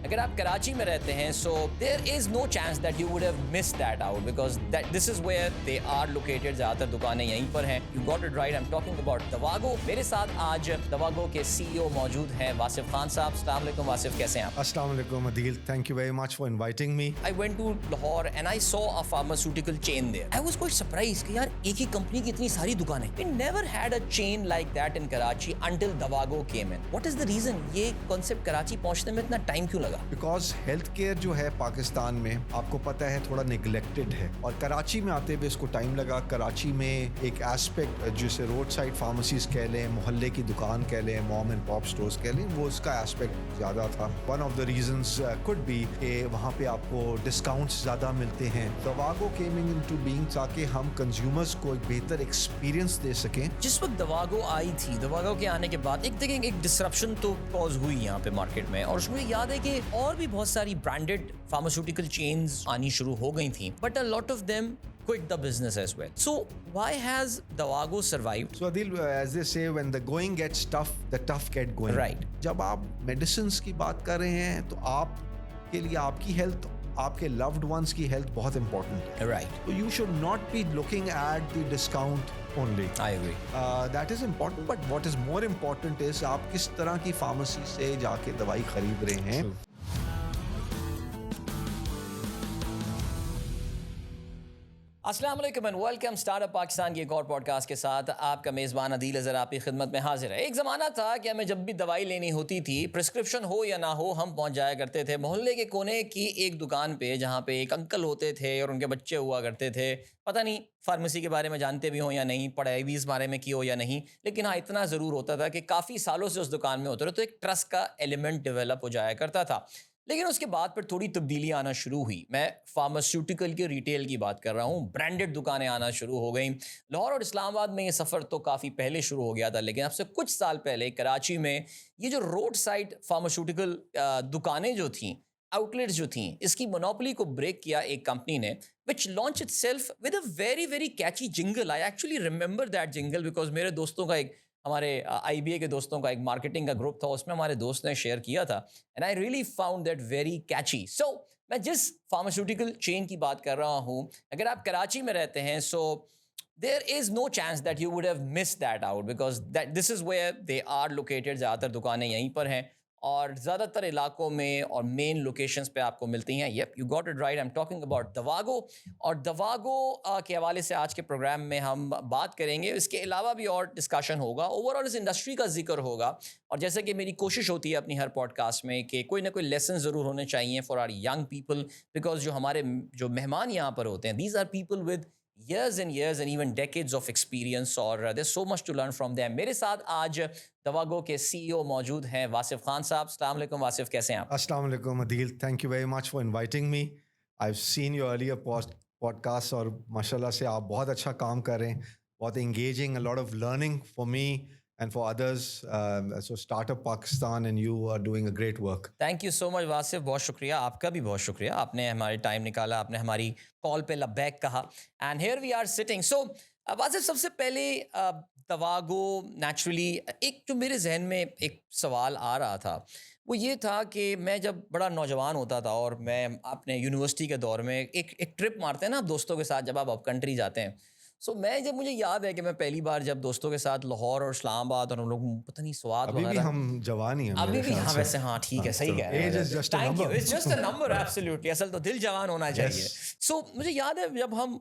اگر آپ کراچی میں رہتے ہیں so there is no chance that you would have missed that out because this is where they are located. زیادہ تر دکانیں یہیں پر ہیں. You got it right. I'm talking about Davago. میرے ساتھ آج Davago کے CEO موجود ہیں واصف خان صاحب. السلام علیکم واصف, کیسے ہیں آپ؟ السلام علیکم عدیل, thank you very much for inviting me. I went to Lahore and I saw a pharmaceutical chain there. I was quite surprised کہ یار ایک ہی کمپنی کی اتنی ساری دکانیں. We never had a chain like that in Karachi until Davago came in. What is the reason یہ concept Karachi پہنچنے میں اتنا ٹائم کیوں لگا؟ Because health care جو ہے پاکستان میں آپ کو پتہ ہے تھوڑا neglected ہے, اور کراچی میں آتے ہوئے اس کو ٹائم لگا. کراچی میں ایک ایسپیکٹ جسے روڈ سائڈ فارمیسیز کہہ لیں, محلے کی دکان کہہ لیں, موم اینڈ پاپ سٹورز کہہ لیں, وہ اس کا ایسپیکٹ زیادہ تھا. One of the reasons could be کہ وہاں پہ آپ کو ڈسکاؤنٹس زیادہ ملتے ہیں. Davago came into being تاکہ ہم کنزیومرز کو ایک بہتر ایکسپیرینس دے سکیں. جس وقت Davago آئی تھی, Davago کے آنے کے بعد ایک ڈسرپشن تو کاز ہوئی یہاں پہ مارکیٹ میں, اور اس میں یاد ہے کہ اور بھی بہت ساری برانڈڈ فارماسیوٹیکل چینز آنی شروع ہو گئی تھیں, but a lot of them quit the business as well. So why has Davago survived? So Adil, as they say, when the going gets tough, the tough get going. Right. جب آپ medicines کی بات کر رہے ہیں تو آپ کے لیے آپ کی ہیلتھ, آپ کے لوڈ ونس کی ہیلتھ بہت امپورٹنٹ ہے. Right. So you should not be looking at the discount only. I agree. That is important, but what is more important is آپ کس طرح کی فارمیسی سے جا کے دوائی خرید رہے ہیں. السلام علیکم and welcome start up Pakistan کی ایک اور پوڈ کاسٹ کے ساتھ. آپ کا میزبان عدیل اظہر آپ کی خدمت میں حاضر ہے. ایک زمانہ تھا کہ ہمیں جب بھی دوائی لینی ہوتی تھی, پرسکرپشن ہو یا نہ ہو, ہم پہنچ جایا کرتے تھے محلے کے کونے کی ایک دکان پہ, جہاں پہ ایک انکل ہوتے تھے اور ان کے بچے ہوا کرتے تھے. پتہ نہیں فارمیسی کے بارے میں جانتے بھی ہوں یا نہیں, پڑھائی بھی اس بارے میں کی ہو یا نہیں, لیکن ہاں اتنا ضرور ہوتا تھا کہ کافی سالوں سے اس دکان میں ہوتے رہے, تو ایک ٹرسٹ کا ایلیمنٹ ڈیولپ ہو جایا کرتا تھا. لیکن اس کے بعد پھر تھوڑی تبدیلی آنا شروع ہوئی. میں فارماسیوٹیکل کے ریٹیل کی بات کر رہا ہوں. برانڈڈ دکانیں آنا شروع ہو گئیں. لاہور اور اسلام آباد میں یہ سفر تو کافی پہلے شروع ہو گیا تھا, لیکن اب سے کچھ سال پہلے کراچی میں یہ جو روڈ سائڈ فارماسیوٹیکل دکانیں جو تھیں, آؤٹ لیٹس جو تھیں, اس کی مونوپولی کو بریک کیا ایک کمپنی نے, which launched itself with a very very catchy jingle. I actually remember that jingle because میرے دوستوں کا ایک, ہمارے آئی بی اے کے دوستوں کا ایک مارکیٹنگ کا گروپ تھا, اس میں ہمارے دوست نے شیئر کیا تھا, and I really found that very catchy. So میں جس فارماسیوٹیکل چین کی بات کر رہا ہوں, اگر آپ کراچی میں رہتے ہیں so there is no chance that you would have missed that out because this is where they are located. زیادہ تر دکانیں یہیں پر ہیں اور زیادہ تر علاقوں میں اور مین لوکیشنز پہ آپ کو ملتی ہیں. Yep, you got it right. I am talking about Davago. اور Davago کے حوالے سے آج کے پروگرام میں ہم بات کریں گے. اس کے علاوہ بھی اور ڈسکشن ہوگا, اوور آل اس انڈسٹری کا ذکر ہوگا, اور جیسے کہ میری کوشش ہوتی ہے اپنی ہر پوڈ کاسٹ میں کہ کوئی نہ کوئی لیسن ضرور ہونے چاہیے for our young people, because جو ہمارے جو مہمان یہاں پر ہوتے ہیں, these are people with years and years and even decades of experience, اور there's so much to learn from them. میرے ساتھ آج Davago کے CEO موجود ہیں واصف خان صاحب. السلام علیکم واصف, کیسے ہیں آپ؟ السلام علیکم عدیل, thank you very much for inviting me. I've seen your earlier podcasts اور ماشاءاللہ سے آپ بہت اچھا کام کر رہے ہیں, بہت engaging, a lot of learning for me and for others. So Startup Pakistan and you are doing a great work. Thank you so much Wasif, بہت شکریہ. آپ کا بھی بہت شکریہ, آپ نے ہمارے ٹائم نکالا, آپ نے ہماری کال پہ لبیک کہا, and here we are sitting. So Wasif, سب سے پہلے Davago نیچرلی ایک جو میرے ذہن میں ایک سوال آ رہا تھا, وہ یہ تھا کہ میں جب بڑا نوجوان ہوتا تھا اور میں اپنے یونیورسٹی کے دور میں ایک ٹرپ مارتے ہیں نا دوستوں کے ساتھ جب آپ کنٹری جاتے ہیں. سو میں جب مجھے یاد ہے کہ میں پہلی بار جب دوستوں کے ساتھ لاہور اور اسلام آباد, اور ہم لوگ پتہ نہیں سوات ابھی بھی ہم جوان ہی ہیں, ابھی بھی, ہاں ویسے ہاں ٹھیک ہے, صحیح کہہ رہے ہیں, thank you, it's just a number, absolutely, اصل تو دل جوان ہونا چاہیے. سو مجھے یاد ہے جب ہم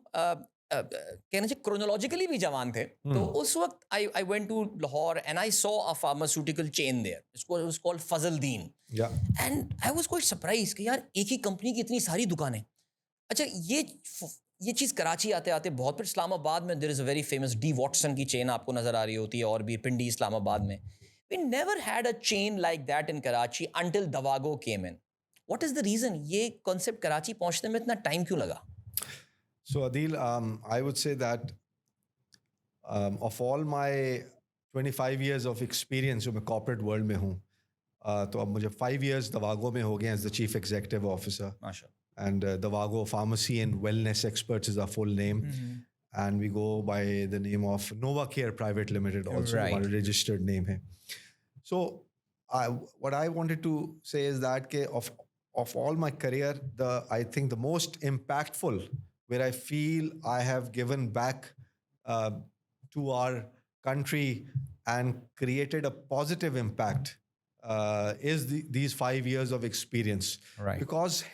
کہنا چاہیے کرونالوجیکلی بھی جوان تھے, تو اس وقت I went to Lahore and I saw a pharmaceutical chain there, it was called Fazal Uddin, and I was quite surprise کہ یار ایک ہی کمپنی کی اتنی ساری دکانیں. اچھا, یہ چیز کراچی آتے آتے بہت, پھر اسلام آباد میں there is a very famous D Watson کی چین آپ کو نظر آ رہی ہوتی ہے, اور بھی پنڈی اسلام آباد میں. We never had a chain like that in Karachi until Davago came in. What is the reason یہ کانسیپٹ کراچی پہنچنے میں اتنا ٹائم کیوں لگا؟ So Adil, I would say that of all my 25 years of experience جو میں corporate world میں ہوں, تو اب مجھے 5 years Davago میں ہو گئے as the chief executive officer. And Davago Pharmacy and Wellness Experts is our full name. And we go by the name of NovaCare Private Limited, also our registered name hai. So what I wanted to say is that of of all my career, I think the most impactful, where I feel I have given back uh, to our country and created a positive impact is these 5 years of experience. Right. Because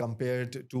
compared to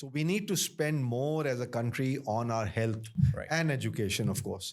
So we need to spend more as a country on our health Right. and education, of course.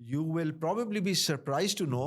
you will probably be surprised to know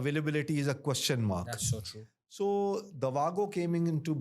availability is a question mark. That's so true. So Davago came into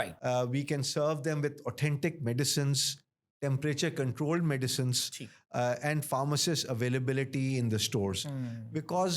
Right. We can serve them with authentic medicines, temperature controlled medicines, and pharmacist availability in the stores. Because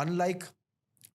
unlike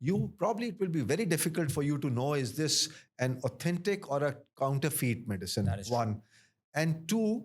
it will be very difficult for you to know is this an authentic or a counterfeit medicine. That is one. And two,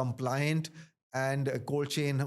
compliant and cold chain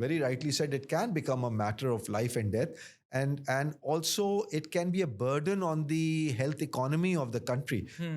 very rightly said, it can become a matter of life and death. And also it can be a burden on the health economy of the country.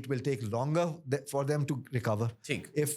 it will take longer for them to recover. If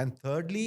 And thirdly,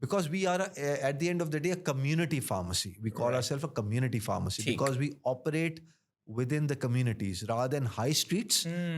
Because we are at the end of the day a community pharmacy. We call ourselves a community pharmacy because we operate within the communities rather than high streets.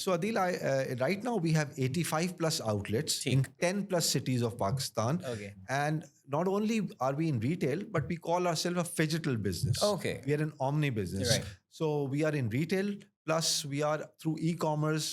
so Adil, right now we have 85 plus outlets in 10 plus cities of Pakistan. And not only are we in retail, but we call ourselves a phygital business. We are an omni business. So we are in retail plus we are through e-commerce,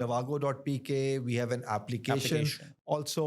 davago.pk, we have an application also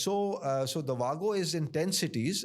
So Davago is in 10 cities.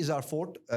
is our fort,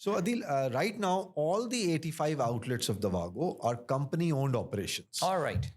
So Adil, right now all the 85 outlets of Davago are company owned operations. All right.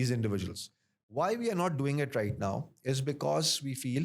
these individuals. Why we are not doing it right now is because we feel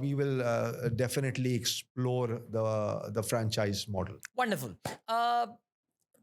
we will definitely explore the franchise model. Wonderful.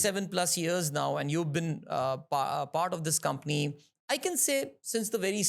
7+ years now, and you've been part of this company, I can say since the very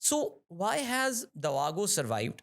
So why has Davago survived?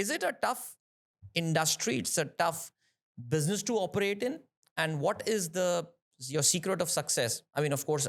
is it a tough industry? It's a tough business to operate in? And what is your secret of success? I mean, of course,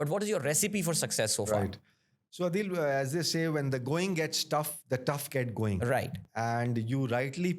but what is your recipe for success so far? Right. So Adil, as they say, when the going gets tough, the tough get going. Right. And you rightly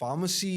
pharmacy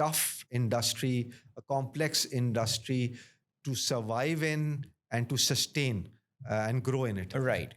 tough industry, a complex industry to survive in and to sustain and grow in it. Right.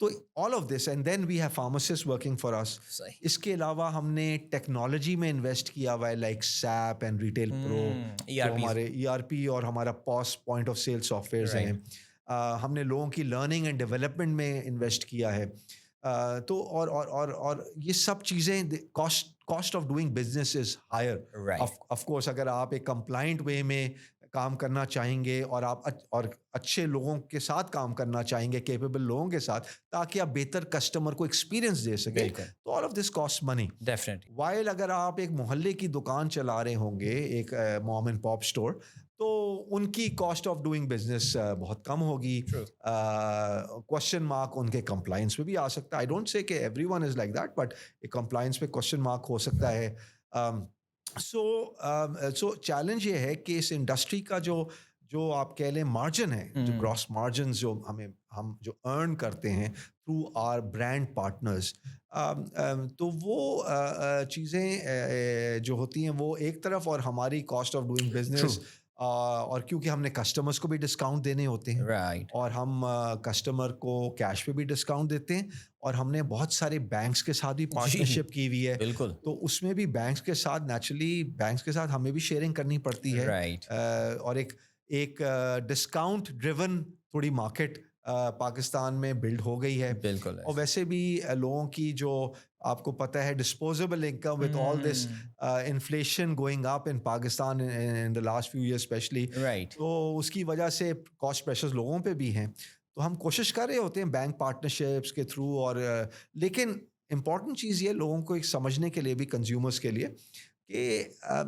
تو all of this and then we have pharmacists working for us. صحیح. اس کے علاوہ ہم نے technology میں invest کیا ہوا ہے like SAP and retail pro جو ہمارے ERP اور ہمارا POS point of sale softwares ہیں. ہم نے لوگوں کی لرننگ اینڈ ڈیولپمنٹ میں انویسٹ کیا ہے. تو اور یہ سب چیزیں cost of doing business is higher. Of course اگر آپ ایک کمپلائنٹ وے میں کام کرنا چاہیں گے اور آپ اور اچھے لوگوں کے ساتھ کام کرنا چاہیں گے, کیپیبل لوگوں کے ساتھ, تاکہ آپ بہتر کسٹمر کو ایکسپیرینس دے سکیں, تو all of this cost money definitely. While اگر آپ ایک محلے کی دکان چلا رہے ہوں گے, ایک موم اینڈ پاپ اسٹور, تو ان کی کاسٹ آف ڈوئنگ بزنس بہت کم ہوگی. کوشچن مارک ان کے کمپلائنس پہ بھی آ سکتا ہے. آئی ڈونٹ سے کہ every one is like that, but ایک کمپلائنس پہ کوشچن مارک ہو سکتا ہے. سو چیلنج یہ ہے کہ اس انڈسٹری کا جو آپ کہہ لیں مارجن ہے, جو گراس مارجنز جو ہم جو ارن کرتے ہیں تھرو آر برانڈ پارٹنرز, تو وہ چیزیں جو ہوتی ہیں وہ ایک طرف, اور ہماری کاسٹ آف ڈوئنگ بزنس, اور کیونکہ ہم نے کسٹمرز کو بھی ڈسکاؤنٹ دینے ہوتے ہیں, اور ہم کسٹمر کو کیش پہ بھی ڈسکاؤنٹ دیتے ہیں, اور ہم نے بہت سارے بینکس کے ساتھ بھی پارٹنرشپ کی ہوئی ہے. بالکل. تو اس میں بھی بینکس کے ساتھ نیچرلی بینکس کے ساتھ ہمیں بھی شیئرنگ کرنی پڑتی ہے, اور ایک ڈسکاؤنٹ ڈریون تھوڑی مارکیٹ پاکستان میں بلڈ ہو گئی ہے. بالکل. اور ویسے بھی لوگوں کی جو آپ کو پتہ ہے disposable income with all this inflation going up in Pakistan in the last few years especially, تو اس کی وجہ سے کاسٹ پریشرز لوگوں پہ بھی ہیں. تو ہم کوشش کر رہے ہوتے ہیں بینک پارٹنرشپس کے تھرو, اور لیکن امپورٹنٹ چیز یہ لوگوں کو ایک سمجھنے کے لیے بھی, کنزیومرز کے لیے, کہ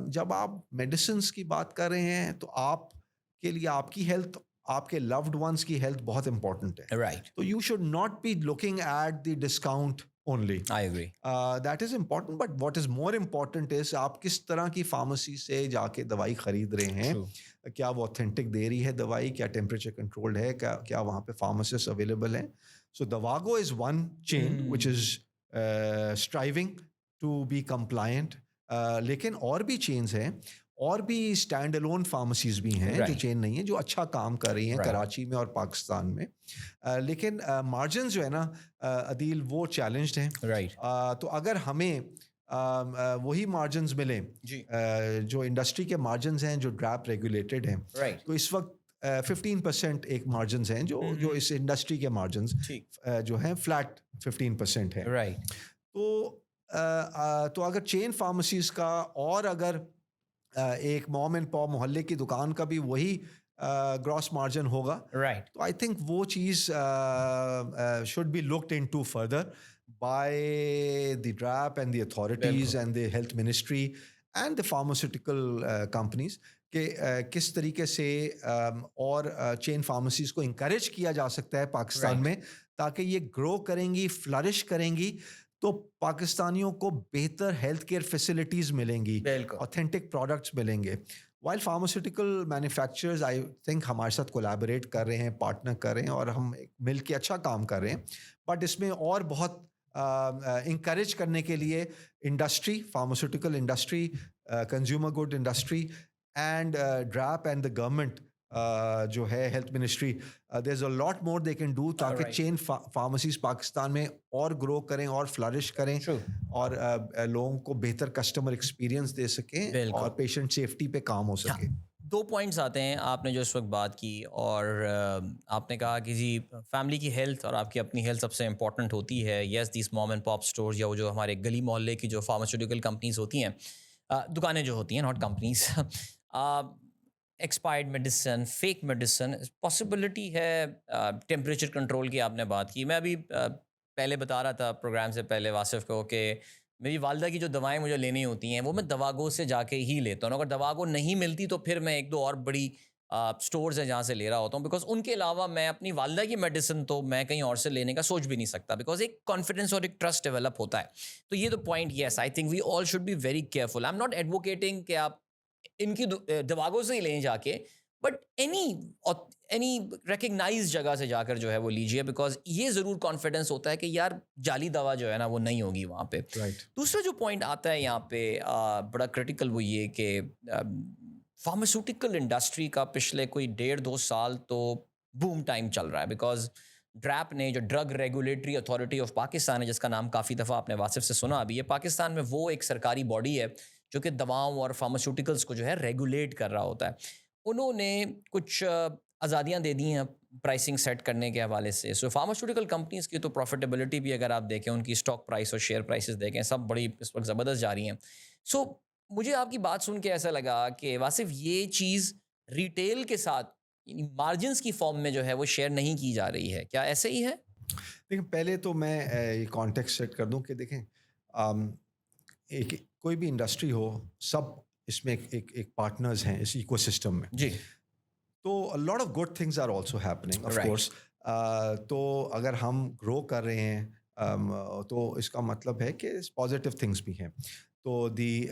جب آپ میڈیسنس کی بات کر رہے ہیں تو آپ کے لیے آپ کی ہیلتھ, آپ کے لوڈ ونس کی ہیلتھ بہت امپورٹنٹ ہے. تو you should not be looking at the discount only. I agree. That is important, but what is more important is آپ کس طرح کی فارمیسی سے جا کے دوائی خرید رہے ہیں. کیا وہ اوتھینٹک دے رہی ہے دوائی, کیا ٹیمپریچر کنٹرولڈ ہے, کیا وہاں پہ فارماسسٹ اویلیبل ہیں. So Davago is one chain which is striving to be compliant. لیکن اور بھی چینز ہیں, اور بھی اسٹینڈ الون فارمیسیز بھی ہیں جو چین نہیں ہیں, جو اچھا کام کر رہی ہیں کراچی میں اور پاکستان میں. لیکن مارجنز جو ہے نا عدیل, وہ چیلنجڈ ہیں. تو اگر ہمیں وہی مارجنز ملیں جو انڈسٹری کے مارجنز ہیں جو ڈراپ ریگولیٹڈ ہیں, تو اس وقت 15% ایک مارجنز ہیں جو اس انڈسٹری کے مارجنز جو ہیں فلیٹ 15% ہے. تو اگر چین فارمیسیز کا, اور اگر ایک موم اینڈ پاپ محلے کی دکان کا بھی وہی گراس مارجن ہوگا, تو آئی تھنک وہ چیز should be looked into further by the DRAP and the authorities and the health ministry and the pharmaceutical companies, کہ کس طریقے سے اور چین فارمیسیز کو انکریج کیا جا سکتا ہے پاکستان میں, تاکہ یہ گرو کریں گی, فلرش کریں گی, تو پاکستانیوں کو بہتر ہیلتھ کیئر فیسلٹیز ملیں گی, اوتھینٹک پروڈکٹس ملیں گے. While pharmaceutical manufacturers I think ہمارے ساتھ کولیبوریٹ کر رہے ہیں, پارٹنر کر رہے ہیں, اور ہم مل کے اچھا کام کر رہے ہیں, بٹ اس میں اور بہت انکریج کرنے کے لیے industry, pharmaceutical industry, consumer good industry and drop and the government جو ہے health ministry, there is a lot more they can do, تاکہ چین فارمیسیز پاکستان میں اور گرو کریں اور فلرش کریں, اور لوگوں کو بہتر کسٹمر ایکسپیرینس دے سکیں, اور پیشنٹ سیفٹی پہ کام ہو سکے. 2 پوائنٹس آتے ہیں آپ نے جو اس وقت بات کی, اور آپ نے کہا کہ جی فیملی کی ہیلتھ اور آپ کی اپنی ہیلتھ سب سے امپورٹنٹ ہوتی ہے. یس, دیس موم اینڈ پاپ اسٹورز, یا وہ جو ہمارے گلی محلے کی جو فارماسیوٹیکل کمپنیز ہوتی ہیں, دکانیں جو ہوتی ہیں, not companies, expired medicine, fake medicine, possibility ہے ٹیمپریچر کنٹرول کی آپ نے بات کی. میں ابھی پہلے بتا رہا تھا پروگرام سے پہلے واصف کو کہ میری والدہ کی جو دوائیں مجھے لینی ہوتی ہیں وہ میں دواگو سے جا کے ہی لیتا ہوں. اگر دواگو نہیں ملتی تو پھر میں 1-2 اور بڑی اسٹورز ہیں جہاں سے لے رہا ہوتا ہوں, بیکاز ان کے علاوہ میں اپنی والدہ کی میڈیسن تو میں کہیں اور سے لینے کا سوچ بھی نہیں سکتا, بیکاز ایک کانفیڈنس اور ایک ٹرسٹ ڈیولپ ہوتا ہے. تو یہ تو point, yes, I think we all should be very careful. I am not advocating کہ آپ ان کی دواگوں سے ہی لیں جا کے, بٹ اینی ریکگنائز جگہ سے جا کر جو ہے وہ لیجیے, بیکاز یہ ضرور کانفیڈنس ہوتا ہے کہ یار جعلی دوا جو ہے نا وہ نہیں ہوگی وہاں پہ. دوسرا جو پوائنٹ آتا ہے یہاں پہ بڑا کرٹیکل, وہ یہ کہ فارماسیوٹیکل انڈسٹری کا پچھلے کوئی 1.5-2 سال تو بوم ٹائم چل رہا ہے, بیکاز ڈریپ نے, جو drug regulatory authority of Pakistan ہے, جس کا نام کافی دفعہ آپ نے واصف سے سنا ابھی, یہ پاکستان میں وہ ایک سرکاری باڈی ہے جو کہ دواؤں اور فارماسیوٹیکلس کو جو ہے ریگولیٹ کر رہا ہوتا ہے. انہوں نے کچھ آزادیاں دے دی ہیں پرائسنگ سیٹ کرنے کے حوالے سے. سو فارماسیوٹیکل کمپنیز کی تو پروفیٹیبلٹی بھی اگر آپ دیکھیں, ان کی اسٹاک پرائس اور شیئر پرائسز دیکھیں, سب بڑی اس وقت زبردست جا رہی ہیں. سو مجھے آپ کی بات سن کے ایسا لگا کہ واصف یہ چیز ریٹیل کے ساتھ مارجنس کی فارم میں جو ہے وہ شیئر نہیں کی جا رہی ہے, کیا ایسے ہی ہے؟ دیکھیں پہلے تو میں یہ کانٹیکسٹ سیٹ کر دوں کہ دیکھیں ایک کوئی بھی انڈسٹری ہو, سب اس میں ایک پارٹنرز ہیں اس ایکو سسٹم میں. جی. تو lot of good things are also happening of Right. Course. تو اگر ہم گرو کر رہے ہیں تو اس کا مطلب ہے کہ پازیٹیو تھنگس بھی ہیں. تو the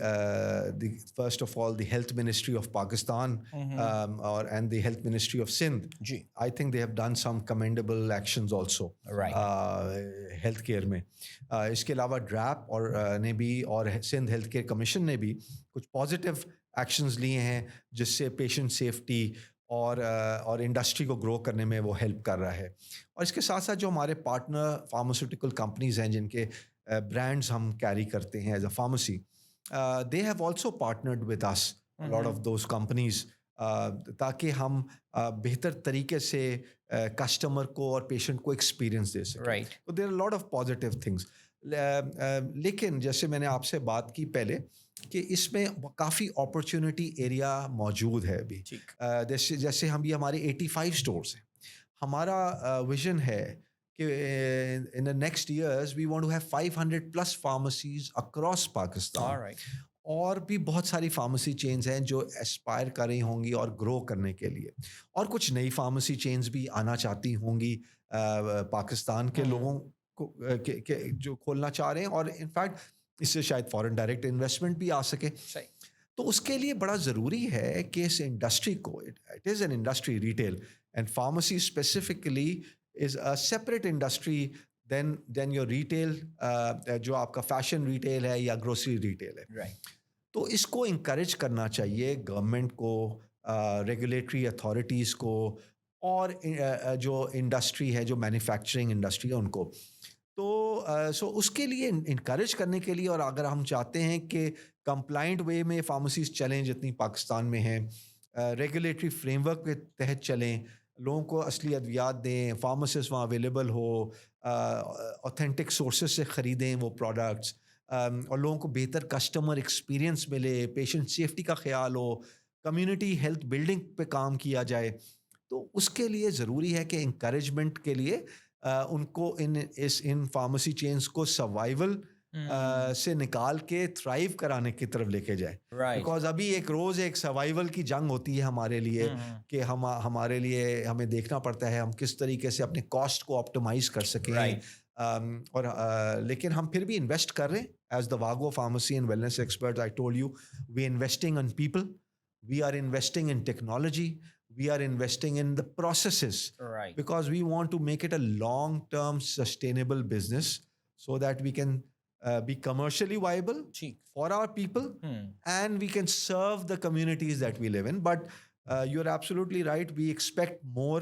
first of all the health ministry of Pakistan اور and the health ministry of Sindh, جی. I think they have done some commendable actions also health care میں. اس کے علاوہ ڈریپ اور نے بھی اور سندھ ہیلتھ کیئر کمیشن نے بھی کچھ پازیٹیو ایکشنز لیے ہیں جس سے پیشنٹ سیفٹی اور انڈسٹری کو گرو کرنے میں وہ ہیلپ کر رہا ہے. اور اس کے ساتھ ساتھ جو ہمارے پارٹنر فارماسیوٹیکل کمپنیز ہیں جن کے برانڈز ہم کیری کرتے ہیں as a pharmacy, they have also partnered with us lot of those companies, تاکہ ہم بہتر طریقے سے کسٹمر کو اور پیشنٹ کو ایکسپیرئنس دے سکیں. Right. تو there are lot of positive things. لیکن جیسے میں نے آپ سے بات کی پہلے کہ اس میں کافی اپرچونٹی ایریا موجود ہے ابھی. جیسے ہم یہ ہمارے 85 اسٹورس ہیں. ہمارا ویژن ہے کہ in the next years we want to have 500+ pharmacies across Pakistan. اور بھی بہت ساری فارمیسی چینز ہیں جو اسپائر کر رہی ہوں گی اور گرو کرنے کے لیے, اور کچھ نئی فارمیسی چینز بھی آنا چاہتی ہوں گی پاکستان کے لوگوں کو جو کھولنا چاہ رہے ہیں, اور انفیکٹ اس سے شاید فورن ڈائریکٹ انویسٹمنٹ بھی آ سکے. تو اس کے لیے بڑا ضروری ہے کہ اس انڈسٹری کو, it is an industry retail and pharmacy specifically is a separate industry than your retail, جو آپ کا فیشن ریٹیل ہے یا گروسری ریٹیل ہے. تو اس کو انکریج کرنا چاہیے گورنمنٹ کو, ریگولیٹری اتھارٹیز کو, اور جو انڈسٹری ہے, جو مینوفیکچرنگ انڈسٹری ہے ان کو. تو سو اس کے لیے انکریج کرنے کے لیے, اور اگر ہم چاہتے ہیں کہ کمپلائنٹ وے میں فارمیسیز چلیں جتنی پاکستان میں ہیں, ریگولیٹری فریم ورک کے تحت چلیں, لوگوں کو اصلی ادویات دیں, فارماسسٹ وہاں اویلیبل ہو, اوتھینٹک سورسز سے خریدیں وہ پروڈکٹس, اور لوگوں کو بہتر کسٹمر ایکسپیرئنس ملے, پیشنٹ سیفٹی کا خیال ہو, کمیونٹی ہیلتھ بلڈنگ پہ کام کیا جائے. تو اس کے لیے ضروری ہے کہ انکریجمنٹ کے لیے ان کو ان فارمیسی چینز کو سروائیول سے نکال کے تھرائیو کرانے کی طرف لے کے جائے. بیکاز ابھی ایک روز ایک سروائیول کی جنگ ہوتی ہے ہمارے لیے کہ ہمارے لیے ہمیں دیکھنا پڑتا ہے ہم کس طریقے سے اپنے کاسٹ کو آپٹیمائز کر سکیں. اور لیکن ہم پھر بھی انویسٹ کر رہے ہیں as Davago pharmacy and wellness expert. I told you we investing in people, we are investing in technology, we are investing in the processes, because we want to make it a long term sustainable business so that we can be commercially viable for our people and we can serve the communities that we live in. But you're absolutely right, we expect more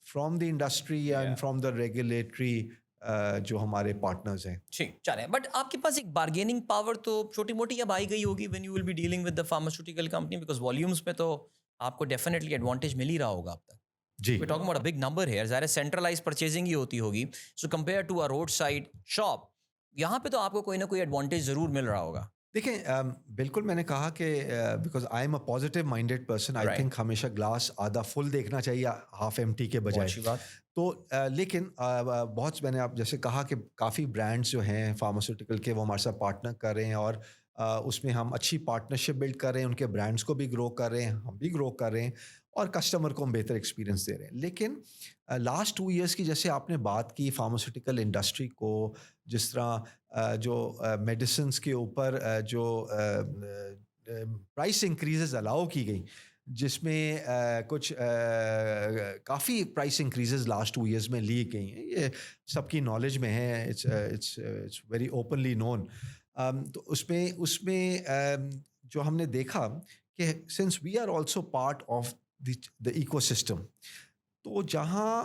from the industry and from the regulatory جو ہمارے partners ہیں. ٹھیک چلیں, but آپ کے پاس ایک bargaining power تو چھوٹی موٹی اب آئی گئی ہوگی when you will be dealing with the pharmaceutical company, because volumes میں تو آپ کو ڈیفینیٹلی ایڈوانٹیج مل ہی رہا ہوگا اب تک. جی, we're talking about a big number here. ظاہر ہے سینٹرلائز پرچیزنگ ہی ہوتی ہوگی. So compare to a roadside shop, یہاں پہ تو آپ کو کوئی نہ کوئی ایڈوانٹیج ضرور مل رہا ہوگا. دیکھیں بالکل میں نے کہا کہ because I am a positive minded person, I think ہمیشہ گلاس آدھا فل دیکھنا چاہیے ہاف ایمٹی کے بجائے. تو لیکن بہت میں نے آپ جیسے کہا کہ کافی برانڈس جو ہیں فارماسیوٹیکل کے وہ ہمارے ساتھ پارٹنر کر رہے ہیں, اور اس میں ہم اچھی پارٹنرشپ بلڈ کر رہے ہیں, ان کے برانڈس کو بھی گرو کر رہے ہیں, ہم بھی گرو کر رہے ہیں, اور کسٹمر کو ہم بہتر ایکسپیرینس دے رہے ہیں. لیکن لاسٹ 2 ایئرس کی جیسے آپ نے بات کی فارماسیوٹیکل انڈسٹری کو, جس طرح جو میڈیسنس کے اوپر جو پرائس انکریزز الاؤ کی گئی, جس میں کچھ کافی پرائس انکریزز لاسٹ 2 ایئرس میں لی گئی ہیں, یہ سب کی نالج میں ہے, اٹس ویری اوپنلی نون. تو اس میں جو ہم نے دیکھا کہ since we are also part of the ecosystem, تو جہاں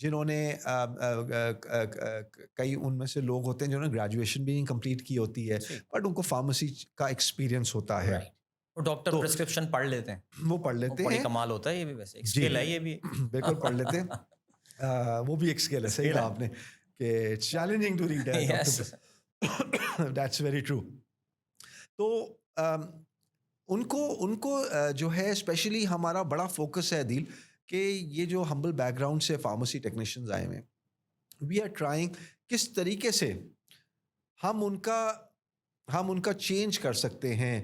جنہوں نے کئی ان میں سے لوگ ہوتے ہیں جنہوں نے گریجویشن بھی نہیں کمپلیٹ کی ہوتی ہے بٹ ان کو فارمیسی کا ایکسپیرینس ہوتا ہے. وہ ڈاکٹر تو پرسکرپشن پڑھ لیتے ہیں, وہ پڑھ لیتے بڑی ہیں. کمال ہوتا ہے یہ بھی, ویسے ایک جی اسکل ہے یہ بھی. بالکل پڑھ لیتے ہیں. وہ بھی ایک اسکل ہے, صحیح کہا آپ نے کہ challenging to read. That's very true. تو ان کو جو ہے اسپیشلی ہمارا بڑا فوکس ہے عدیل کہ یہ جو ہمبل بیک گراؤنڈ سے فارمیسی ٹیکنیشینز آئے ہوئے, وی آر ٹرائنگ کس طریقے سے ہم ان کا چینج کر سکتے ہیں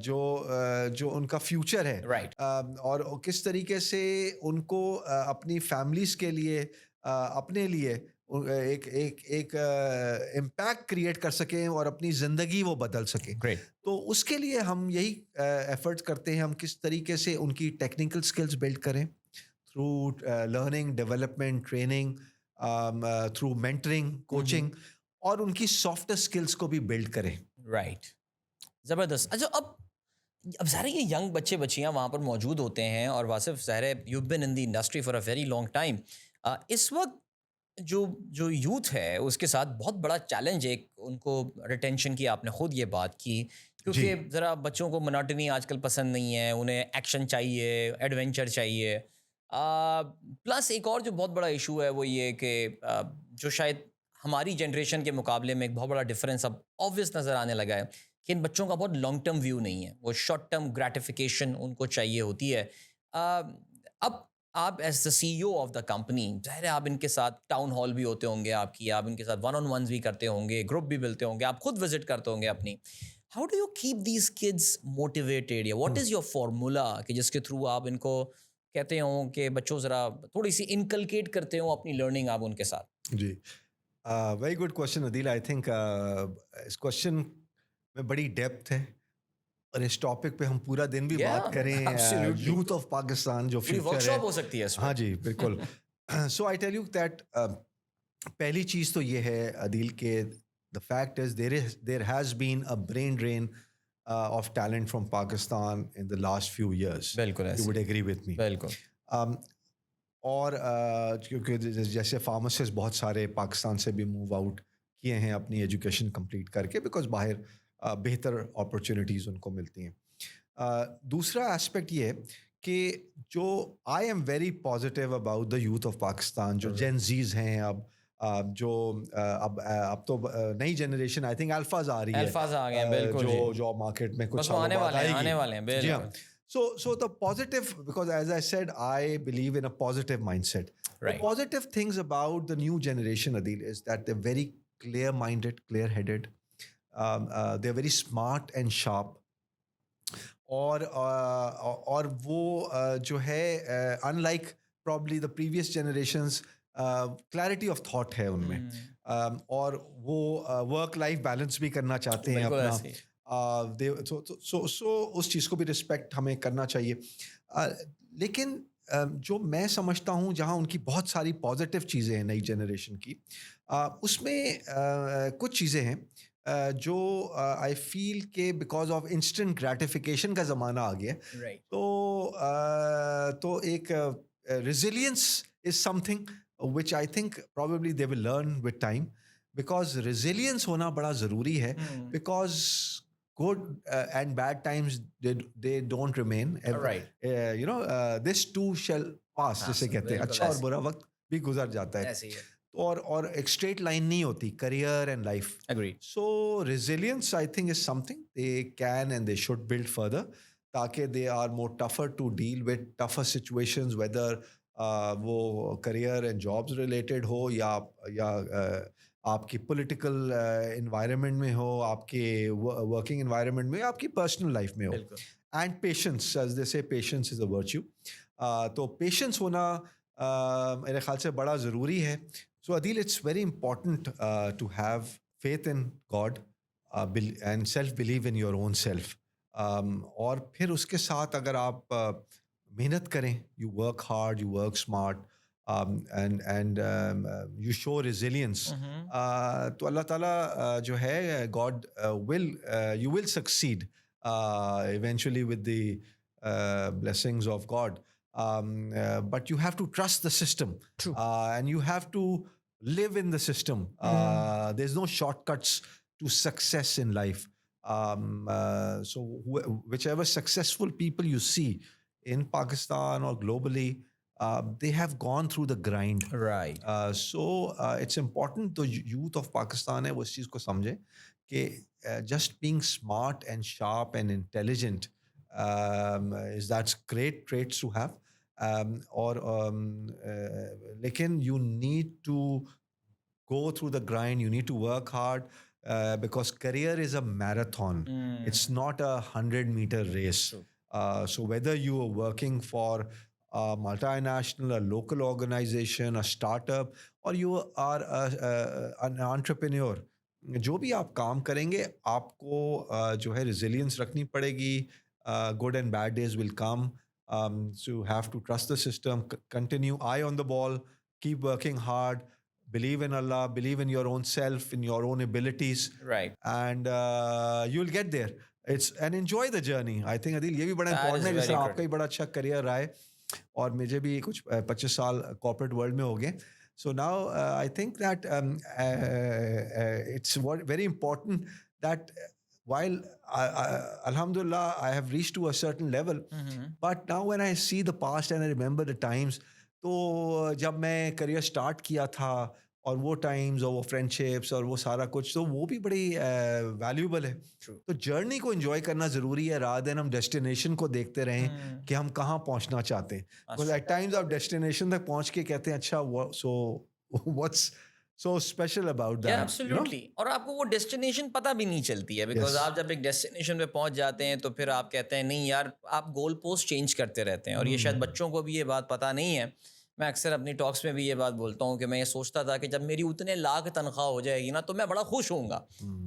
جو ان کا فیوچر ہے, اور کس طریقے سے ان کو اپنی فیملیز کے لیے اپنے لیے ایک امپیکٹ کریٹ کر سکیں اور اپنی زندگی وہ بدل سکیں. تو اس کے لیے ہم یہی ایفرٹ کرتے ہیں, ہم کس طریقے سے ان کی ٹیکنیکل سکلز بلڈ کریں through learning, development, training, through mentoring, coaching, اور ان کی سافٹ اسکلس کو بھی بلڈ کریں. رائٹ, زبردست. اچھا, اب ظاہر یہ ینگ بچے بچیاں وہاں پر موجود ہوتے ہیں, اور واصف ظاہر ہے you been in the industry for a very long time. اس وقت جو یوتھ ہے اس کے ساتھ بہت بڑا چیلنج ایک ان کو ریٹینشن کی, آپ نے خود یہ بات کی, کیونکہ ذرا بچوں کو مناٹنی آج کل پسند نہیں ہے, انہیں ایکشن چاہیے, ایڈونچر چاہیے. پلس ایک اور جو بہت بڑا ایشو ہے وہ یہ کہ جو شاید ہماری جنریشن کے مقابلے میں ایک بہت بڑا ڈفرینس اب آبویس نظر آنے لگا ہے کہ ان بچوں کا بہت لانگ ٹرم ویو نہیں ہے, وہ شارٹ ٹرم گریٹیفیکیشن ان کو چاہیے ہوتی ہے. اب آپ as the C E O of the company, ظاہر ہے آپ ان کے ساتھ ٹاؤن ہال بھی ہوتے ہوں گے آپ کی, آپ ان کے ساتھ ون آن ونز بھی کرتے ہوں گے, گروپ بھی ملتے ہوں گے, آپ خود وزٹ کرتے ہوں گے اپنی. How do you keep these kids motivated, یا واٹ از یور فارمولا کہ جس کے تھرو آپ ان کو کہتے ہوں کہ بچوں ذرا تھوڑی سی انکلکیٹ کرتے ہوں اپنی لرننگ آپ ان کے ساتھ؟ جی, very good question Adeel. I think اس کوشچن میں بڑی ڈیپتھ ہے, اور اس ٹاپک پہ ہم پورا دن بھی بات کریں. یوتھ آف پاکستان جو فیوچر ہے, ہو سکتی ہے. ہاں جی بالکل. سو آئی ٹیل یو دیٹ پہلی چیز تو یہ ہے عدیل کہ the fact is there has been a brain drain of talent from Pakistan in the last few years. بالکل, you would agree with me. بالکل. اور کیونکہ جیسے فارماسسٹ بہت سارے پاکستان سے بھی موو آؤٹ کیے ہیں اپنی ایجوکیشن کمپلیٹ کر کے, بیکاز باہر بہتر اپرچونیٹیز ان کو ملتی ہیں. دوسرا اسپیکٹ یہ ہے کہ جو I am very positive about the youth of Pakistan, جو جین زیز ہیں, جو اب تو نئی جنریشن آئی تھنک الفاظ آ رہی ہے, الفاظ آ گئے ہیں بالکل, جو جاب مارکیٹ میں کچھ آنے والے ہیں. جی ہاں. So the positive, because as I said, I believe in a positive mindset. The positive things about the new generation, Adil, is that they're very clear-minded, clear-headed. They're very smart and sharp. اور وہ جو ہے unlike probably the previous generations, clarity of thought ہے ان میں, اور وہ work life balance بھی کرنا چاہتے ہیں اپنا. سو اس چیز کو بھی رسپیکٹ ہمیں کرنا چاہیے. لیکن جو میں سمجھتا ہوں جہاں ان کی بہت ساری پازیٹیو چیزیں ہیں نئی جنریشن کی, اس میں کچھ چیزیں ہیں جو آئی فیل کہ بیکاز آف انسٹنٹ گریٹیفیکیشن کا زمانہ آ گیا, تو ایک resilience is some thing which I think probably they will learn with time, because resilience ہونا بڑا ضروری ہے, because good and bad times they don't remain. You know, this too shall pass, جسے کہتے ہیں, اچھا اور برا وقت بھی گزر جاتا ہے, اور ایک اسٹریٹ لائن نہیں ہوتی career and life. So resilience I think is something they can and they should build further, تاکہ they are more tougher to deal with tougher situations, whether وہ کریئر اینڈ جابس ریلیٹڈ ہو, یا آپ کی political environment میں ہو, آپ کے working environment میں, آپ کی پرسنل لائف میں ہو. And patience, as they say patience is a virtue. تو پیشنس ہونا میرے خیال سے بڑا ضروری ہے. So Adeel, it's very important to have faith in God and self believe in your own self. اور پھر اس کے ساتھ اگر آپ محنت کریں, you work hard, you work smart, and you show resilience, تو اللہ تعالیٰ جو ہے God you will succeed eventually with the blessings of God. but you have to trust the system. True. And you have to live in the system. There's no shortcuts to success in life. So whichever successful people you see in Pakistan or globally, they have gone through the grind. Right. So it's important the youth of Pakistan ہے وہ اس چیز کو سمجھے کہ just being smart and sharp and intelligent is that's great traits to have. لیکن you need to go through the grind, you need to work hard, because career is a marathon. It's not a 100-meter race. So whether you are working for a multinational, a local organization, a startup, or you are an entrepreneur, جو بھی آپ کام کریں گے آپ کو جو ہے resilience رکھنی پڑے گی. Good and bad days will come. So you have to trust the system, continue eye on the ball, keep working hard, believe in Allah, believe in your own self, in your own abilities. Right. And you'll get there. And enjoy the journey. I think عدیل یہ بھی بڑا important ہے. جس طرح آپ کا ہی بڑا اچھا کریئر رہا ہے اور مجھے بھی کچھ 25 سال کارپوریٹ ورلڈ میں ہو گئے. So now I think that it's very important that while alhamdulillah I have reached to a certain level, but now when I see the past and I remember the times, تو جب میں career start کیا تھا اور وہ Times اور وہ friend ships اور وہ سارا کچھ تو وہ بھی بڑی ویلیوبل ہے. تو جرنی کو انجوائے کرنا ضروری ہے رادر دین ہم ڈیسٹینیشن کو دیکھتے رہیں کہ ہم کہاں پہنچنا چاہتے ہیں. بیکاز ایٹ ٹائمز آپ ڈیسٹینیشن تک پہنچ کے کہتے ہیں اچھا so what's so special about that. Absolutely. اور آپ کو وہ ڈیسٹینیشن پتہ بھی نہیں چلتی ہے بیکاز آپ جب ایک ڈیسٹینیشن پہ پہنچ جاتے ہیں تو پھر آپ کہتے ہیں نہیں یار آپ گول پوسٹ چینج کرتے رہتے ہیں. اور یہ شاید بچوں کو بھی یہ بات پتہ نہیں ہے. میں اکثر اپنی ٹاکس میں بھی یہ بات بولتا ہوں کہ میں یہ سوچتا تھا کہ جب میری اتنے لاکھ تنخواہ ہو جائے گی نا تو میں بڑا خوش ہوں گا.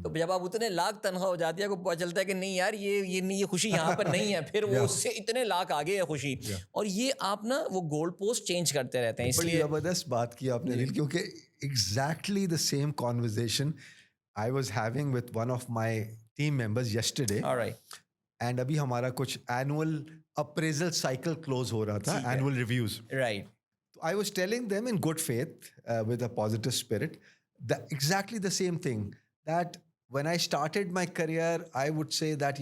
تو جب آپ اتنے لاکھ تنخواہ ہو جاتی ہے کو پتہ چلتا ہے کہ نہیں یار یہ خوشی یہاں پر نہیں ہے, پھر وہ اس سے اتنے لاکھ آگے ہے خوشی. اور یہ آپ نا وہ گول پوسٹ چینج کرتے رہتے ہیں. اس لیے زبردست بات کی آپ نے, کیونکہ exactly the same conversation I was having with one of my team members yesterday. All right. And abhi hamara kuch annual appraisal cycle close ho raha tha, annual reviews. Right. I was telling them in good faith, with a positive spirit, that exactly the same thing, that when I started my career, I would say that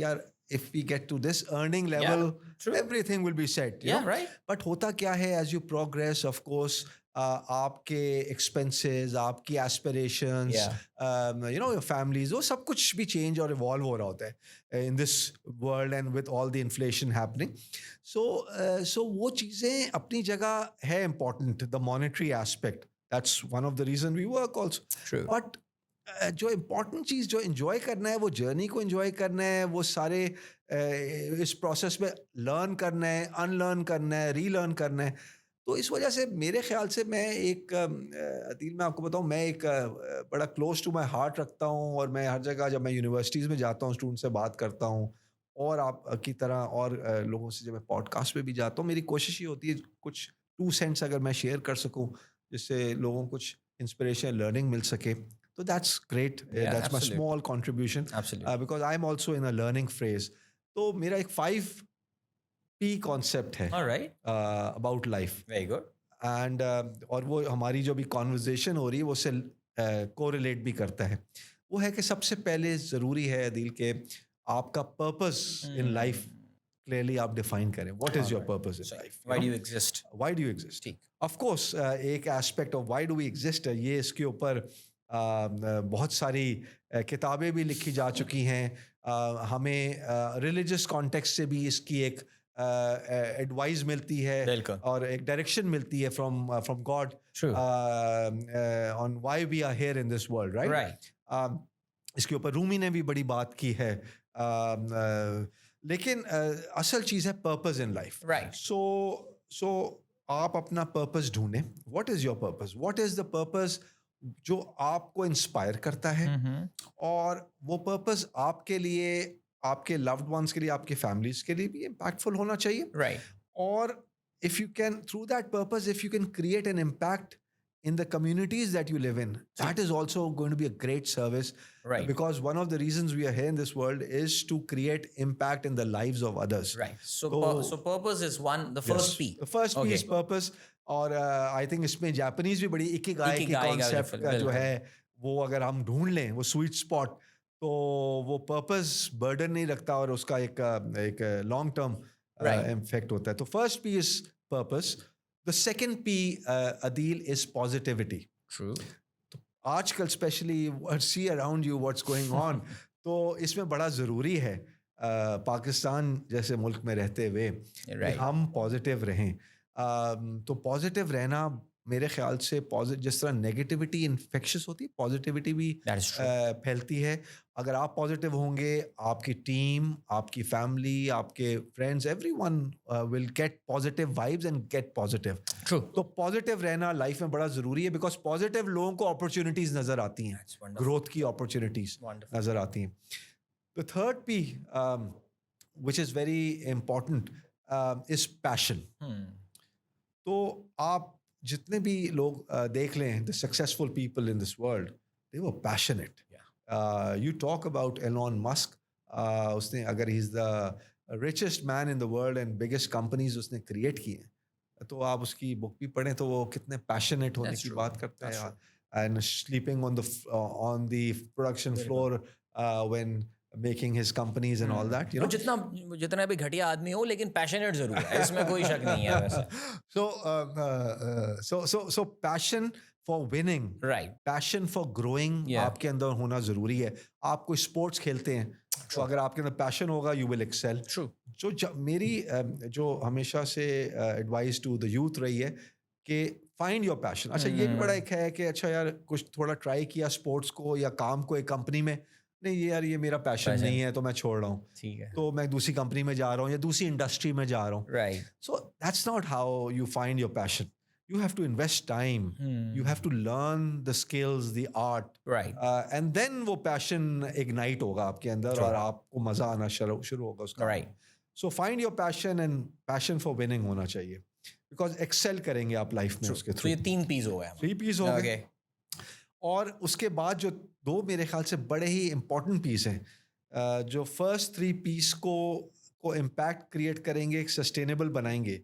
if we get to this earning level, everything will be set. Yeah, right. But hota kya hai, as you progress, of course, آپ کے expenses, آپ کی aspirations, your families, وہ سب کچھ بھی change اور evolve ہو رہا ہوتا ہے in this world and with all the inflation happening. So وہ چیزیں اپنی جگہ ہے important, the monetary aspect, that's one of the reason we work also. But جو امپورٹنٹ چیز جو انجوائے کرنا ہے وہ جرنی کو انجوائے کرنا ہے, وہ سارے اس پروسیس میں لرن کرنا ہے, ان لرن کرنا ہے, ری لرن کرنا ہے. تو اس وجہ سے میرے خیال سے میں ایک عدیل میں آپ کو بتاؤں, میں ایک بڑا کلوز ٹو مائی ہارٹ رکھتا ہوں. اور میں ہر جگہ جب میں یونیورسٹیز میں جاتا ہوں اسٹوڈنٹ سے بات کرتا ہوں, اور آپ کی طرح اور لوگوں سے جب میں پوڈ کاسٹ پہ بھی جاتا ہوں, میری کوشش یہ ہوتی ہے کچھ 2 cents اگر میں شیئر کر سکوں جس سے لوگوں کو کچھ انسپریشن لرننگ مل سکے. تو that's great, that's my small contribution, because I am also in a learning phase. تو میرا ایک 5P کانسیپٹ ہے about life. Very good. And اور وہ ہماری جو بھی کانورزیشن ہو رہی ہے وہ سے کوریلیٹ بھی کرتا ہے. وہ ہے کہ سب سے پہلے ضروری ہے عدیل کہ آپ کا پرپز ان لائف کلیئرلی آپ ڈیفائن کریں. What is your purpose in life, why do you exist, why do you exist. Of course ایک aspect of why do we exist ہے, یہ اس کے اوپر بہت ساری کتابیں بھی لکھی جا چکی ہیں. ہمیں ریلیجس کانٹیکسٹ سے بھی اس کی ایک ایڈوائز ملتی ہے اور ایک ڈائریکشن ملتی ہے from God on why we are here in this world, right. اس کے اوپر رومی نے بھی بڑی بات کی ہے. لیکن اصل چیز ہے purpose in life, right. So آپ اپنا پرپز ڈھونڈیں. What is your purpose, what is the purpose جو آپ کو انسپائر کرتا ہے, اور وہ پرپز آپ کے لیے, آپ کے لوڈ ونس کے لیے, آپ کے فیملیز کے لیے بھی امپیکٹفل ہونا چاہیے, رائٹ. اور if you can through that purpose, if you can create an impact in the communities that you live in. That is also going to be a great service. Right. Because one of the reasons we are here in this world is to create impact in the lives of others. Right. So purpose is the first P. The first P is purpose. اور آئی think اس میں Japanese بھی بڑی اکیگائی کی concept کا جو ہے وہ اگر ہم ڈھونڈ لیں وہ سویٹ اسپاٹ تو وہ پرپز برڈن نہیں رکھتا اور اس کا ایک لانگ ٹرم امپیکٹ ہوتا ہے. تو first P is purpose. The second P Adeel is positivity. تو آج کل especially see around you what's going on, تو اس میں بڑا ضروری ہے پاکستان جیسے ملک میں رہتے ہوئے ہم پازیٹیو رہیں. تو پازیٹیو رہنا میرے خیال سے جس طرح نیگیٹیوٹی انفیکشس ہوتی ہے, پازیٹیوٹی بھی پھیلتی ہے. اگر آپ پازیٹیو ہوں گے, آپ کی ٹیم, آپ کی فیملی, آپ کے friends, everyone will get positive vibes and get positive. تو پازیٹیو رہنا لائف میں بڑا ضروری ہے, بیکاز پازیٹیو لوگوں کو اپرچونیٹیز نظر آتی ہیں, گروتھ کی اپرچونیٹیز نظر آتی ہیں. The third P, which is very important, is passion. تو آپ جتنے بھی لوگ دیکھ لیں, the successful people in this world, they were passionate. You talk about Elon Musk, اس نے اگر he's the richest man in the world and biggest companies اس نے کریٹ کی ہیں, تو آپ اس کی بک بھی پڑھیں تو وہ کتنے پیشنیٹ ہونے کی بات کرتے ہیں. And sleeping on the production floor when making his companies and all that, you know. جتنا بھی گھٹیا آدمی ہو لیکن پیشنیٹ ضرور ہے, اس میں کوئی شک نہیں ہے ویسے. So passion for winning, right, passion for growing آپ کے اندر ہونا ضروری ہے. آپ کوئی اسپورٹس کھیلتے ہیں تو اگر آپ کے اندر پیشن ہوگا you will excel. میری جو ہمیشہ سے ایڈوائز ٹو دا یوتھ رہی ہے کہ فائنڈ یور پیشن. اچھا یہ بھی بڑا ایک ہے کہ اچھا یار کچھ تھوڑا ٹرائی کیا اسپورٹس کو یا کام کو ایک کمپنی میں, نہیں یار یہ میرا پیشن نہیں ہے تو میں چھوڑ رہا ہوں, تو میں دوسری کمپنی میں جا رہا ہوں یا دوسری انڈسٹری میں جا رہا ہوں. So that's not how you find your passion. You have to invest time. You have to learn the skills, the art. Right. And then وہ passion ignite ہوگا آپ کے اندر اور آپ کو مزہ آنا شروع ہوگا اس کا. Right. So find your passion and passion for winning ہونا چاہیے, because excel کریں گے آپ لائف میں اس کے تھرو. یہ 3 P's ہو گئے. 3 P's ہو گئے. اور اس کے بعد جو 2 میرے خیال سے بڑے ہی امپورٹنٹ پیس ہیں, جو فرسٹ 3 پیس کو امپیکٹ کریٹ کریں گے, سسٹینیبل بنائیں گے.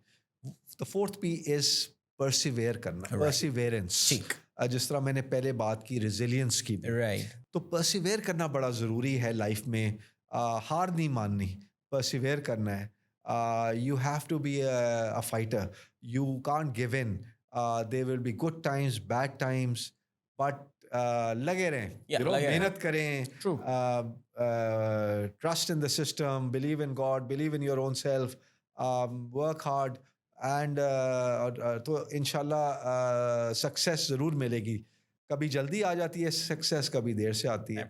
The 4th P is persevere کرنا, پرسیویرنس. جس طرح میں نے پہلے بات کی ریزیلینس کی, تو پرسیویئر کرنا بڑا ضروری ہے لائف میں. ہار نہیں ماننی, پرسیویئر کرنا ہے. You have to be a fighter, you can't give in. There will be good times, bad times, but لگے رہیں, محنت کریں, trust in the system, believe in God, believe in your own self, work hard, and تو انشاءاللہ success ضرور ملے گی. کبھی جلدی آ جاتی ہے سکسیس, کبھی دیر سے آتی ہے.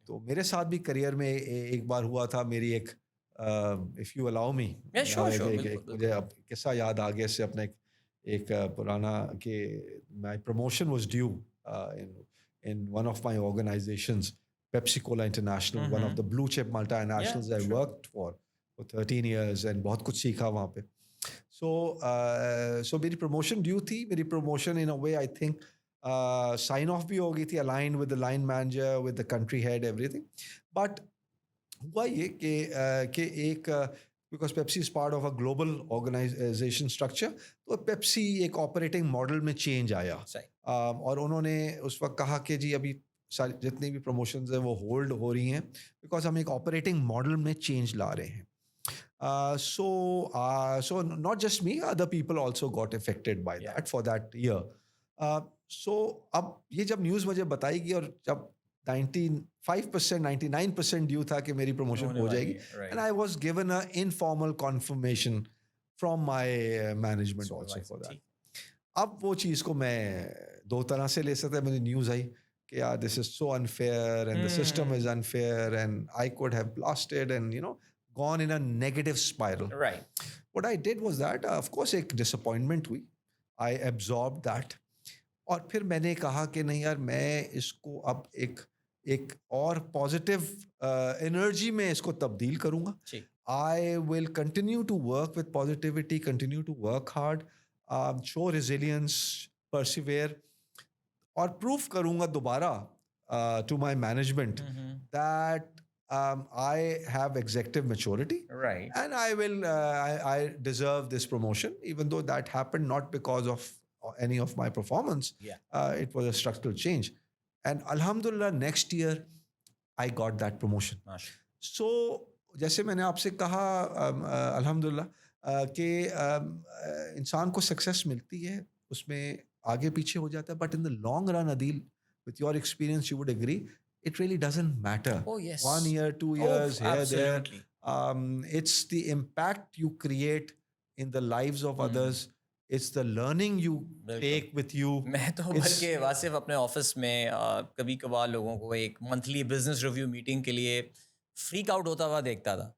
تو میرے ساتھ بھی کریئر میں ایک بار ہوا تھا. میری ایک اف یو الاؤ می, مجھے اب قصہ یاد آ گیا اس سے اپنا ایک پرانا, کہ my promotion was due in one of my organizations, Pepsi Cola International, one of the blue chip multinationals I worked for 13 years, and بہت کچھ سیکھا وہاں پہ. So میری پروموشن ڈیو تھی. میری promotion in a way I think sign off بھی ہو گئی تھی, aligned with the line manager, with the country head, everything. But ہوا یہ کہ ایک because Pepsi is part of a global organization structure, تو Pepsi ایک operating model میں change آیا, اور انہوں نے اس وقت کہا کہ جی ابھی جتنی بھی پروموشنز ہیں وہ ہولڈ ہو رہی ہیں بیکاز ہم ایک آپریٹنگ ماڈل میں چینج لا رہے ہیں. So not just me, other people also got affected by that for that year. So اب یہ جب نیوز مجھے بتائی گئی اور جب 95%, 99% ڈیو تھا کہ میری پروموشن ہو جائے گی, and I was given an informal confirmation from my management also for that. اب وہ چیز کو میں 2 طرح سے لے سکتا. مجھے نیوز آئی کہ یار this is so unfair and the system is unfair and I could have blasted and gone in a negative spiral. Right. What I did was that of course ایک disappointment ہوئی. I absorbed that. اور پھر میں نے کہا کہ نہیں یار میں اس کو اب ایک اور پازیٹیو انرجی میں اس کو تبدیل کروں گا. I will continue to work with positivity, continue to work hard, show resilience, persevere. اور پروف کروں گا دوبارہ to my management that I have executive maturity Right. and I deserve this promotion, even though that happened not because of any of my performance. Yeah. It was a structural change. And Alhamdulillah, next year, I got that promotion. So, جیسے میں نے آپ سے کہا الحمدللہ کہ انسان کو سکسیس ملتی ہے, اس میں آگے پیچھے ہو جاتا ہے, but in the long run Adeel with your experience you would agree it really doesn't matter. Oh yes. 1 year, 2 years, here, absolutely. there. It's the impact you create in the lives of others. It's the learning you take with you. میں تو بلکہ واصف اپنے office میں کبھی کبھار لوگوں کو ایک منتھلی بزنس ریویو میٹنگ کے لیے فریک آؤٹ ہوتا ہوا دیکھتا تھا,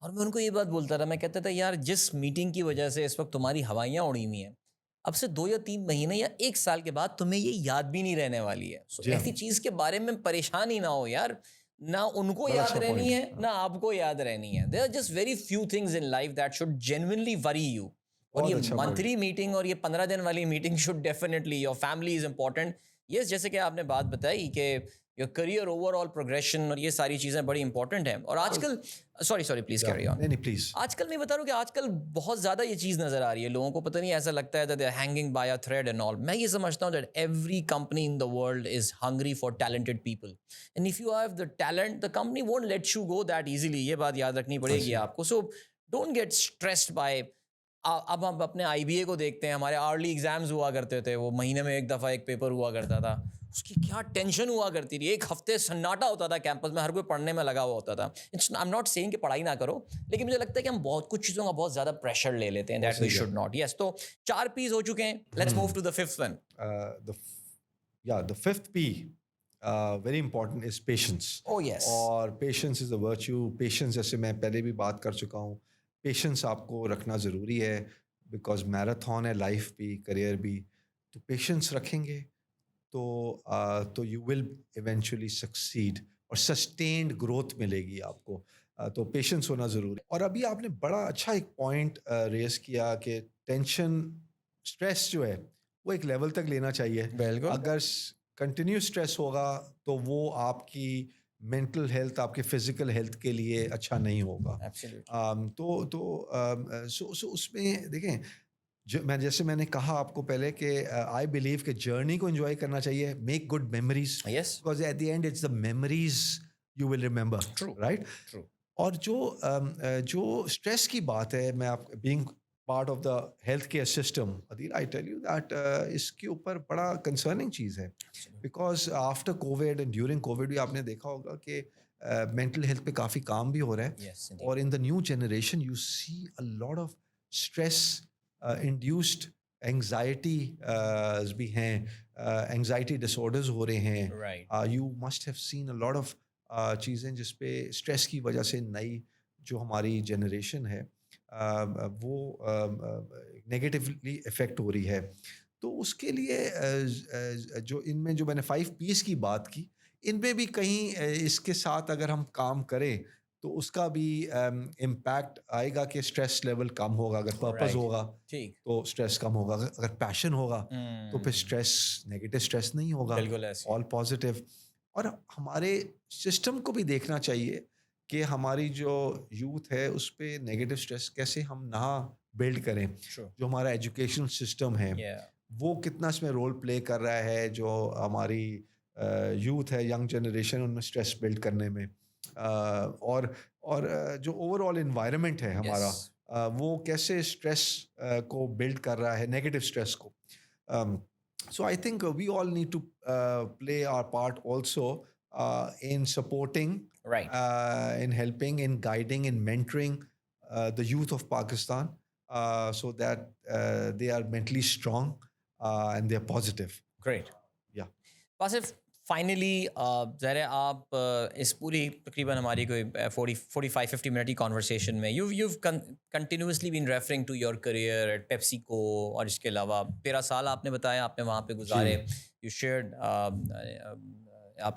اور میں ان کو یہ بات بولتا تھا, میں کہتا تھا یار جس میٹنگ کی وجہ سے اس وقت تمہاری ہوائیاں اڑی ہوئی ہیں, اب سے 2 یا 3 مہینے یا 1 سال کے بعد تمہیں یہ یاد بھی نہیں رہنے والی ہے. ایسی چیز کے بارے میں پریشان ہی نہ ہو یار, نہ ان کو یاد رہنی ہے نہ آپ کو یاد رہنی ہے. there are just very few things in life that should genuinely worry you. اور یہ منتھلی میٹنگ اور یہ 15 دن والی meeting should definitely, your family is important. yes, جیسے کہ آپ نے بات بتائی کہ your career overall progression اور یہ ساری چیزیں بڑی امپورٹنٹ ہیں. اور آج کل سوری پلیز کیری آن. نہیں پلیز. آج کل میں بتا رہا ہوں کہ آج کل بہت زیادہ یہ چیز نظر آ رہی ہے لوگوں کو, پتہ نہیں ایسا لگتا ہے that they are hanging by a thread and all. میں یہ سمجھتا ہوں that every company in the world is hungry for talented people, and if you have the talent the company won't let you go that easily. یہ بات یاد رکھنی پڑے گی آپ کو. so don't get stressed by اب ہم اپنے آئی بی اے کو دیکھتے ہیں, ہمارے آرلی ایگزامز ہوا کرتے تھے, وہ مہینے میں ایک دفعہ ایک پیپر ہوا کرتا تھا, اس کی کیا ٹینشن ہوا کرتی تھی, 1 ہفتے سناٹا ہوتا تھا کیمپس میں, ہر کوئی پڑھنے میں لگا ہوا ہوتا تھا. آئی ایم ناٹ سیئنگ کہ پڑھائی نہ کرو, لیکن مجھے لگتا ہے کہ ہم بہت کچھ چیزوں کا بہت زیادہ پریشر لے لیتے ہیں, that we should not. Yes, تو 4 P's ہو چکے ہیں, let's move to the 5th one. The 5th P, very important, is patience. Oh yes. اور patience is a virtue. Patience جیسے میں پہلے بھی بات کر چکا ہوں, پیشنس آپ کو رکھنا ضروری ہے, بیکاز میراتھن ہے لائف بھی, کریئر بھی. تو پیشنس رکھیں گے تو یو ول ایونچولی سکسیڈ, اور سسٹینڈ گروتھ ملے گی آپ کو. تو پیشنس ہونا ضروری. اور ابھی آپ نے بڑا اچھا ایک پوائنٹ ریز کیا کہ ٹینشن, اسٹریس جو ہے وہ ایک لیول تک لینا چاہیے. اگر کنٹینیو اسٹریس ہوگا تو وہ آپ کی مینٹل ہیلتھ, آپ کے فزیکل ہیلتھ کے لیے اچھا نہیں ہوگا. تو اس میں دیکھیں, میں نے کہا آپ کو پہلے کہ آئی بلیو کہ جرنی کو انجوائے کرنا چاہیے, make good memories, because at the end it's the memories you will remember, right. اور جو اسٹریس کی بات ہے, میں آپ being part of the health care system, Adil I tell you that اس کے اوپر بڑا کنسرننگ چیز ہے, because after covid and during covid بھی آپ نے دیکھا ہوگا کہ مینٹل ہیلتھ پہ کافی کام بھی ہو رہا ہے. اور in the new generation you see a lot of stress induced anxiety بھی ہیں, اینگزائٹی ڈس آرڈرز ہو رہے ہیں. You must have seen a lot of چیزیں جس پہ اسٹریس کی وجہ سے نئی جو ہماری جنریشن ہے وہ نگیٹیولی افیکٹ ہو رہی ہے. تو اس کے لیے جو ان میں جو میں نے 5 P's کی بات کی, ان پہ بھی کہیں اس کے ساتھ اگر ہم کام کریں تو اس کا بھی امپیکٹ آئے گا کہ اسٹریس لیول کم ہوگا. اگر پرپز ہوگا تو اسٹریس کم ہوگا, اگر پیشن ہوگا تو پھر اسٹریس, نیگیٹو اسٹریس نہیں ہوگا, آل پازیٹیو. اور ہمارے سسٹم کو بھی دیکھنا چاہیے کہ ہماری جو یوتھ ہے اس پہ نیگیٹو اسٹریس کیسے ہم نہ بلڈ کریں. جو ہمارا ایجوکیشن سسٹم ہے وہ کتنا اس میں رول پلے کر رہا ہے, جو ہماری یوتھ ہے, ینگ جنریشن, ان میں اسٹریس بلڈ کرنے میں, اور جو اوور آل انوائرمنٹ ہے ہمارا وہ کیسے اسٹریس کو بلڈ کر رہا ہے, نیگیٹو اسٹریس کو. So I think we all need to play our part also in supporting, in helping, in guiding, in mentoring the youth of Pakistan so that they are mentally strong and they are positive. Great. Yeah. Wasif, finally ظاہر ہے آپ اس پوری تقریباً ہماری کوئی 45-50 minute کی conversation میں you continuously been referring to your career at PepsiCo, اور اس کے علاوہ 13 سال آپ نے بتایا آپ نے وہاں پہ گزارے. یو شیئرڈ, آپ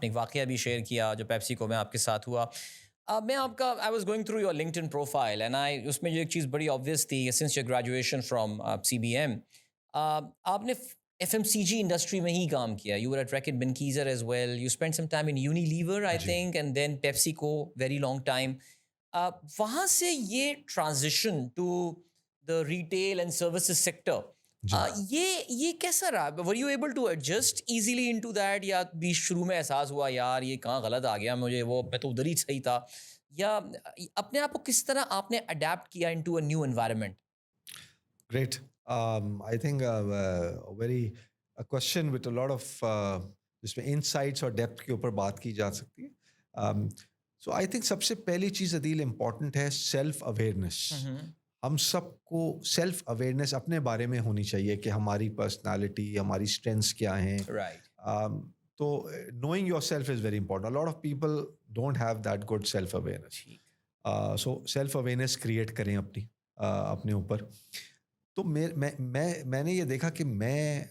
نے ایک واقعہ بھی شیئر کیا جو پیپسیکو میں آپ کے ساتھ ہوا. میں آپ کا I was going through your LinkedIn profile and اس میں جو ایک چیز بڑی آبویس تھی, since your graduation from CBM آپ نے FMCG industry میں ہی کام کیا. You were at Reckitt Benckiser as well. You spent some time in Unilever, I think, and then PepsiCo, very long time. وہاں سے یہ transition to the retail and services sector یہ کیسا رہا؟ Were you able to adjust easily into that, یا بھی شروع میں احساس ہوا یار یہ کہاں غلط آ گیا مجھے، وہ میں تو ادھر ہی صحیح تھا، یا اپنے آپ کو کس طرح آپ نے اڈیپٹ کیا into a new environment? Great. I think a question with a lot of جس میں انسائٹس اور ڈیپتھ کے اوپر بات کی جا سکتی ہے. سو آئی تھنک سب سے پہلی چیز عدیل امپورٹنٹ ہے سیلف اویئرنیس. ہم سب کو سیلف اویئرنیس اپنے بارے میں ہونی چاہیے کہ ہماری پرسنالٹی، ہماری اسٹرینتھس کیا ہیں. تو knowing your self is very important. A lot of people don't have that good self awareness. So self awareness create کریں اپنے اوپر. تو میں نے یہ دیکھا کہ میں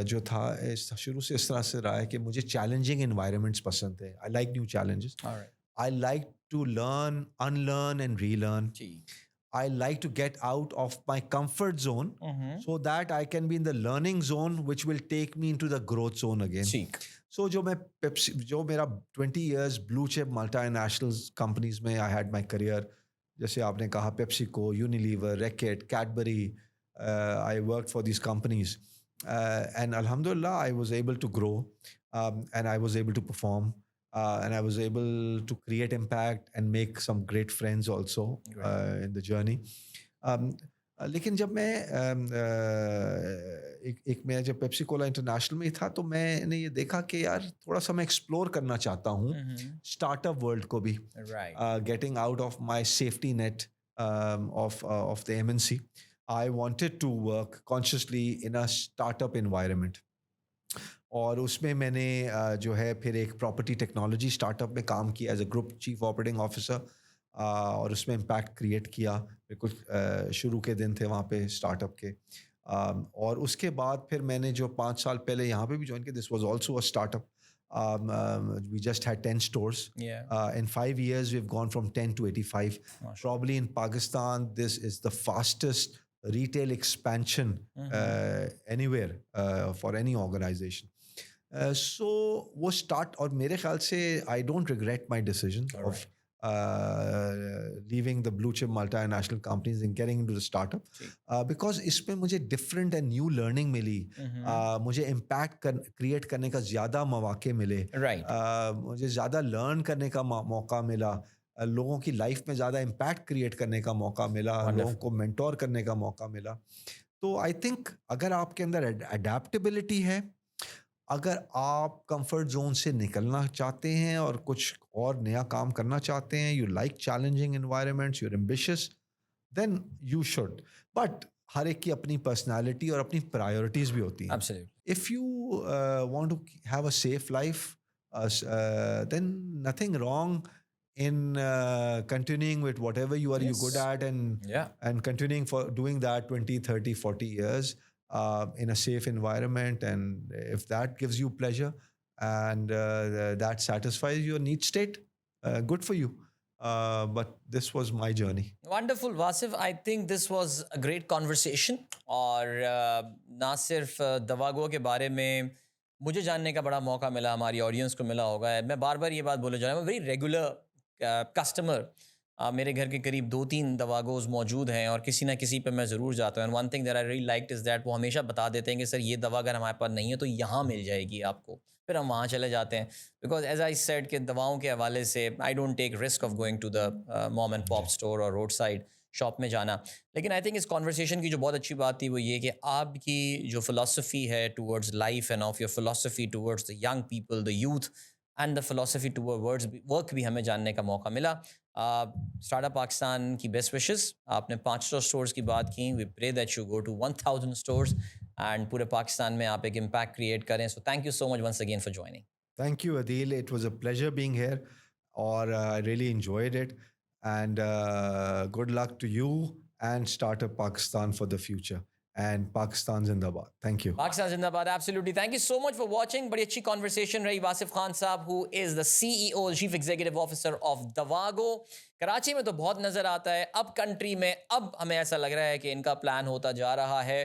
جو تھا شروع سے اس طرح سے رہا ہے کہ مجھے چیلنجنگ انوائرمنٹس پسند ہے. I like new challenges. I like to learn, unlearn and relearn. I like to get out of my comfort zone so that I can be in the learning zone which will take me into the growth zone again. So جو میرا 20 years blue chip multinational companies میں I had my career, جیسے آپ نے کہا PepsiCo, Unilever, Reckitt, Cadbury, I worked for these companies and alhamdulillah I was able to grow and I was able to perform. And I was able to create impact and make some great friends also in the journey. لیکن جب میں میں جب Pepsi کولا international میں تھا تو میں نے یہ دیکھا کہ یار تھوڑا سا میں ایکسپلور کرنا چاہتا ہوں اسٹارٹ اپ ورلڈ کو بھی. Getting out of my safety net of the MNC. I wanted to work consciously in a startup environment. اور اس میں میں نے جو ہے پھر ایک پراپرٹی ٹیکنالوجی اسٹارٹ اپ میں کام کیا as a group chief operating officer, اور اس میں امپیکٹ کریٹ کیا. کچھ شروع کے دن تھے وہاں پہ اسٹارٹ اپ کے, اور اس کے بعد پھر میں نے جو 5 سال پہلے یہاں پہ بھی جوائن کیا, this was also a start up. We just had 10 stores. In 5 years we've gone from 10 to 85. Probably in Pakistan this is the fastest retail expansion anywhere for any organization. So وہ start, اور میرے خیال سے I don't regret my decision of leaving the blue chip multinational companies and getting into the startup, because اس میں مجھے different and new learning ملی. مجھے امپیکٹ کریٹ کرنے کا زیادہ مواقع ملے, مجھے زیادہ لرن کرنے کا موقع ملا, لوگوں کی لائف میں زیادہ امپیکٹ کریٹ کرنے کا موقع ملا, لوگوں کو مینٹور کرنے کا موقع ملا. تو آئی تھنک اگر آپ کے اندر اڈیپٹیبلٹی ہے, اگر آپ کمفرٹ زون سے نکلنا چاہتے ہیں اور کچھ اور نیا کام کرنا چاہتے ہیں, you like challenging environments, you are ambitious, then you should. But ہر ایک کی اپنی پرسنالٹی اور اپنی پرائیورٹیز بھی ہوتی ہیں. If you want to have a safe life, then nothing wrong in continuing with whatever you are good at and continuing for doing that 20 30 40 years in a safe environment, and if that gives you pleasure and that satisfies your need state, good for you. But this was my journey. Wonderful, Wasif. I think this was a great conversation. اور نہ صرف دواگو کے بارے میں مجھے جاننے کا بڑا موقع ملا, ہماری آڈینس کو ملا ہوگا. میں بار بار یہ بات بولے جا رہا ہوں, ویری ریگولر کسٹمر. میرے گھر کے قریب 2-3 دواگوز موجود ہیں اور کسی نہ کسی پہ میں ضرور جاتا ہوں. And one thing that I really liked is that وہ ہمیشہ بتا دیتے ہیں کہ سر یہ دوا اگر ہمارے پاس نہیں ہے تو یہاں مل جائے گی آپ کو. پھر ہم وہاں چلے جاتے ہیں, بیکاز ایز آئی سیڈ کہ دواؤں کے حوالے سے I don't take risk of going to the mom and pop store اور روڈ سائڈ شاپ میں جانا. لیکن آئی تھنک اس کانورسیشن کی جو بہت اچھی بات تھی وہ یہ کہ آپ کی جو فلاسفی ہے towards life and of your philosophy towards the young people, the youth, and the philosophy towards work بھی ہمیں جاننے کا موقع ملا. اسٹارٹ اپ پاکستان کی بیسٹ وشز. آپ نے 500 اسٹورز کی بات کی. We pray that you go to 1000 stores and پورے پاکستان میں آپ ایک امپیکٹ کریٹ کریں. So thank you so much once again for joining. Thank you, Adil. It was a pleasure being here, or I really enjoyed it, and good luck to you and Startup Pakistan for the future, and Pakistan Zindabad. Thank you. Pakistan Zindabad, absolutely. Thank you so much for watching. بڑی اچھی conversation رہی. Wasif Khan صاحب, who is the CEO, Chief Executive Officer of Davago. Karachi میں تو بہت نظر آتا ہے, اب کنٹری میں اب ہمیں ایسا لگ رہا ہے کہ ان کا پلان ہوتا جا رہا ہے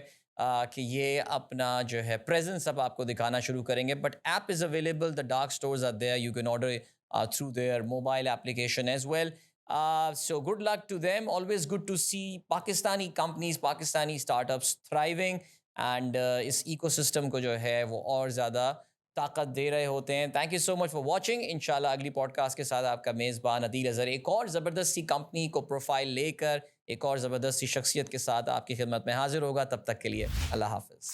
کہ یہ اپنا جو ہے پریزنس اب آپ کو دکھانا شروع کریں گے. But app is available, the dark stores are there, you can order through their mobile application as well. So good luck to them. Always good to see Pakistani companies, Pakistani startups thriving and اس ecosystem کو جو ہے وہ اور زیادہ طاقت دے رہے ہوتے ہیں. Thank you so much for watching. انشاءاللہ اگلی پوڈ کاسٹ کے ساتھ آپ کا میزبان عدیل اظہر ایک اور زبردست سی کمپنی کو پروفائل لے کر ایک اور زبردست سی شخصیت کے ساتھ آپ کی خدمت میں حاضر ہوگا. تب تک کے لیے اللہ حافظ.